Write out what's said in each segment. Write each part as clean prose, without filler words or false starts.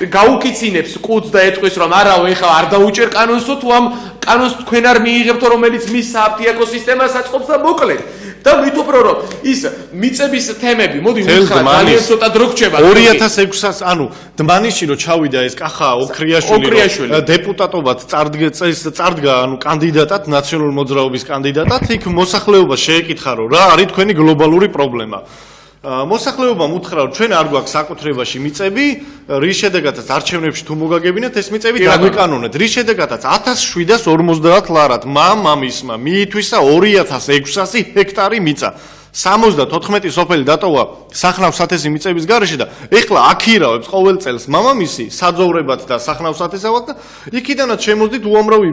გაუკიცინებს კუდს და ეტყვის რომ არავე ეხლა არ დაუჭერ კანონსო თუ ამ კანონს თქვენ არ მიიღებთო რომელიც მის საფთიაქო სისტემას აწყობს და მოკლედ და ვითობრო რომ ის მიწების თემები მოდი უთხრა ძალიან ცოტა დრო გრჩება 2006-ას ანუ დმანიში რომ ჩავიდა ეს კახა ოქრიაშვილი დეპუტატობად წარდგა ანუ კანდიდატად ნაციონალური მოძრაობის კანდიდატად იქ მოსახლეობა შეეკითხა რომ რა არის თქვენი გლობალური პრობლემა მოსახლეობამ უთხრა რომ ჩვენ არ გვაქვს საკუთრებაში მიწები რის შედეგადაც არჩევნებში თუ მოგაგებინათ ეს მიწები დაგვეკანონეთ რის შედეგადაც 1750 ლარად მამამისმა მიითვისა 2600 ჰექტარი მიწა 74 სოფელი დატოვა სახნავ-სათესი მიწების გარეშე და ეხლა აქირავებს ყოველ წელს მამამისი საძოვრებად და სახნავ-სათესავად და იქიდანაც შემოძდით უამრავი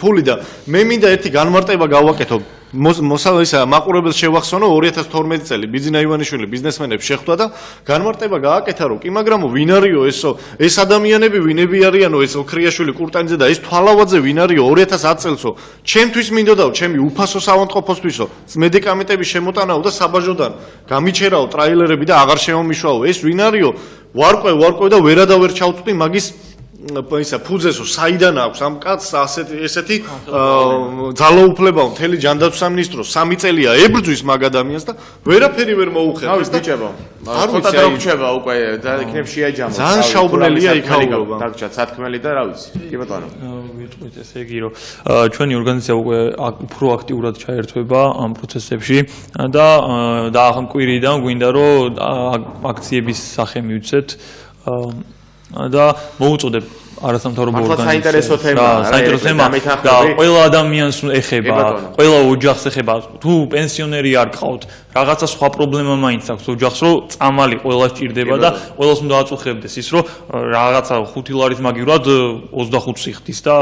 ფული და მე მინდა ერთი განმარტება გავაკეთო მაყურებელს შევახსენო 2012 წელი ბიძინა ივანიშვილი ბიზნესმენებს შეხვდა და განმარტება გააკეთა რომ კი მაგრამ ვინ არისო ესო ეს ადამიანები ვინები არიანო ეს ოქრიაშვილი კურტანიძე და ეს თვალავაძე ვინ არისო 2010 წელსო ჩემთვის მინდოდაო ჩემი უფასო საავადმყოფოსთვისო მედიკამენტების შემოტანაო და საბაჟოდან გამიჩერაო ტრაილერები და აღარ შემომიშვაო ეს ვინ არისო ვარკვე და ვერადავერ ჩავწვდი მაგის ისა ფუძესო საიდან აქვს ამ კაცს ესეთი ძალაუფლება მთელი ჯანდაცვის სამინისტრო 3 წელია ებრძვის მაგ ადამიანს და ვერაფერი ვერ მოუხერხებს და ბიჭებო ცოტა დრო გრჩება უკვე და იქნებ შეაჯამო ძალიან შაუბრელია იქაურობა დაგჭა სათქმელი და რა ვიცი კი ბატონო ვიტყვით ესე იგი რომ ჩვენი ორგანიზაცია უკვე უფრო აქტიურად ჩაერთვება ამ პროცესებში და ამ კვირიდან გვინდა რომ აქციების სახე მივცეთ და მოუწოდებ არასამთავრობო ორგანიზაციას საინტერესო თემა და ყველა ადამიანს ეხება, ყველა ოჯახს ეხება. თუ პენსიონერი არ გყავთ, რაღაცა სხვა პრობლემა მაინც აქვს ოჯახს, რომ წამალი ყველა სჭირდება და ყველას უნდა აწუხებდეს ის, რომ რაღაცა 5 ლარის მაგივრად 25 სიხდის და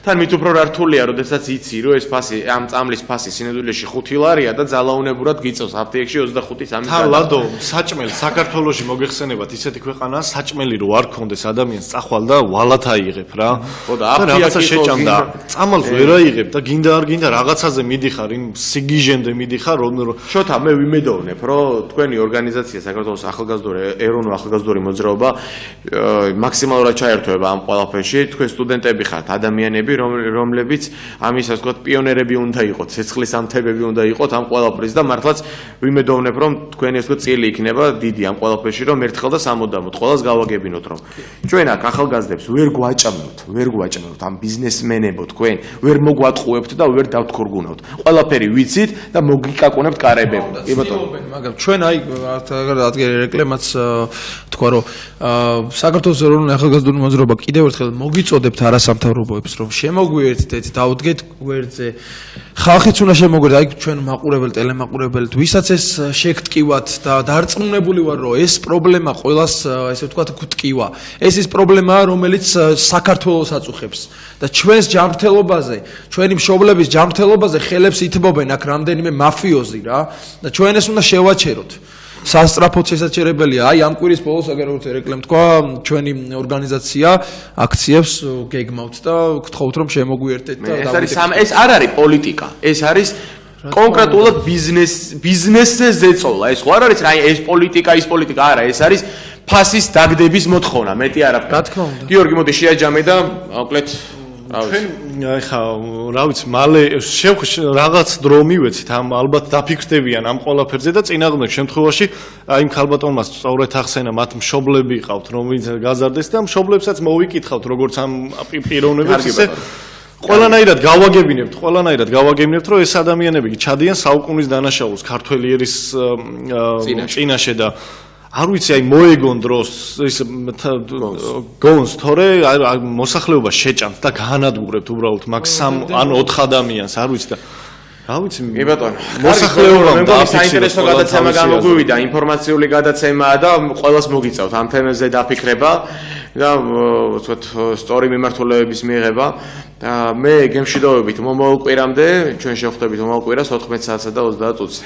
თან მით უფრო რთულია, როდესაც იცი, რომ ეს ფასი, ამ წამლის ფასი სინამდვილეში 5 ლარია და ძალაუნებურად გიწევს აფთიაქში 25-3 თან ლადო, საჭმელი საქართველოში მოგეხსენებათ ისეთი ქვეყანაა, საჭმელი რო არ გქონდეს ადამიანს წახვალ და ვალად აიღებ რა. ხო და აფთიაქში შეჭამდა. წამალს ვერ აიღებ და გინდა არ გინდა რაღაცაზე მიდიხარ, იმ სიგიჟენდე მიდიხარ, რომ შოთა მე ვიმედოვნებ, რომ თქვენი ორგანიზაცია საქართველოს ეროვნული ახალგაზრდული მოძრაობა მაქსიმალურად ჩაერთვება ამ ყველაფერში. თქვენ სტუდენტები ხართ, ადამიანები, რომლებიც ამის ასე ვთქვათ, პიონერები უნდა იყოთ, ცეცხლის ამთებები უნდა იყოთ ამ ყველაფრის და მართლაც ვიმედოვნებ, რომ თქვენი ასე ვთქვათ, წილი იქნება დიდი ამ ყველაფერში, რომ ერთხელ და სამუდამოდ ყველას გავაგებინოთ, რომ ჩვენ აქ ახალგაზრდებს ვერ გვაჭამთ ამ ბიზნესმენებო თქვენ, ვერ მოგვატყუებთ და ვერ დავთქორგუნავთ. ყველაფერი ვიცით და მოგიკაკუნებთ კარებები. მაგრამ ჩვენ აი ადგილი რეკლამაც თქვა რომ საქართველოს ეროვნული ახალგაზრდული მოძრაობა კიდევ ერთხელ მოგიწოდებთ არასამთავრობოებს რომ შემოგვიერთდეთ დაუდგეთ გვერდზე ხალხიც უნდა შემოგვერდეთ აი ჩვენ მაყურებელი ტელემაყურებელი ვისაც ეს შეგტკივათ და დარწმუნებული ვარ რომ ეს პრობლემა ყოველას ესე ვთქვათ გვტკივა ეს ის პრობლემაა რომელიც საქართველოს აწუხებს და ჩვენს ჯანმრთელობაზე ჩვენი მშობლების ჯანმრთელობაზე ხელებს ითმობენ აქ რამდენიმე მაფიოზი რა და ჩვენ ეს უნდა შევაჩეროთ სასტრაფოდ შესაძლებელია აი ამ კვირის ბოლოს აგერ რეკლამ თქვა ჩვენი ორგანიზაცია აქციებს გეგმავთ და გთხოვთ რომ შემოგვიერთდეთ და ეს არ არის პოლიტიკა ეს არის კონკრეტულად ბიზნესზე ზეწოლა ეს ხო არ არის რა ეს პოლიტიკა არა ეს არის ფასის დაგდების მოთხოვნა მეტი არაფერი რა თქმა უნდა გიორგი მოდი შეაჯამე და მოკლედ ჩვენ ეხა რა ვიცი მალე რაღაც დრო მივეცით ამ ალბათ დაფიქრდებიან ამ ყველაფერზე და წინააღმდეგ შემთხვევაში აი იმ ქალბატონმა სწორედ ახსენა მათ მშობლები ყავთ რომელიც გაზარდეს და მშობლებსაც მოვიკითხავთ როგორც ამ პიროვნებებს ისე ყველანაირად გავაგებინებთ რომ ეს ადამიანები ჩადიან საუკუნის დანაშაულს ქართველი ერის წინაშე და არ ვიცი აი მოეგონ დროს ის გონს თორე მოსახლეობა შეჭამთ და გაანადგურებთ უბრალოდ მაგ 3 ან 4 ადამიანს არ ვიცი და რა ვიცი მე ბატონო მოსახლეობამ და საინტერესო გადაცემა გამოგვივიდა ინფორმაციული გადაცემაა და ყველას მოგიწევთ ამ თემებზე დაფიქრება და ვთქვათ სწორი მიმართულებების მიღება და მე გემშვიდობებით მომავალ კვირამდე ჩვენ შევხვდებით მომავალ კვირას 14 საათსა და 30 წუთზე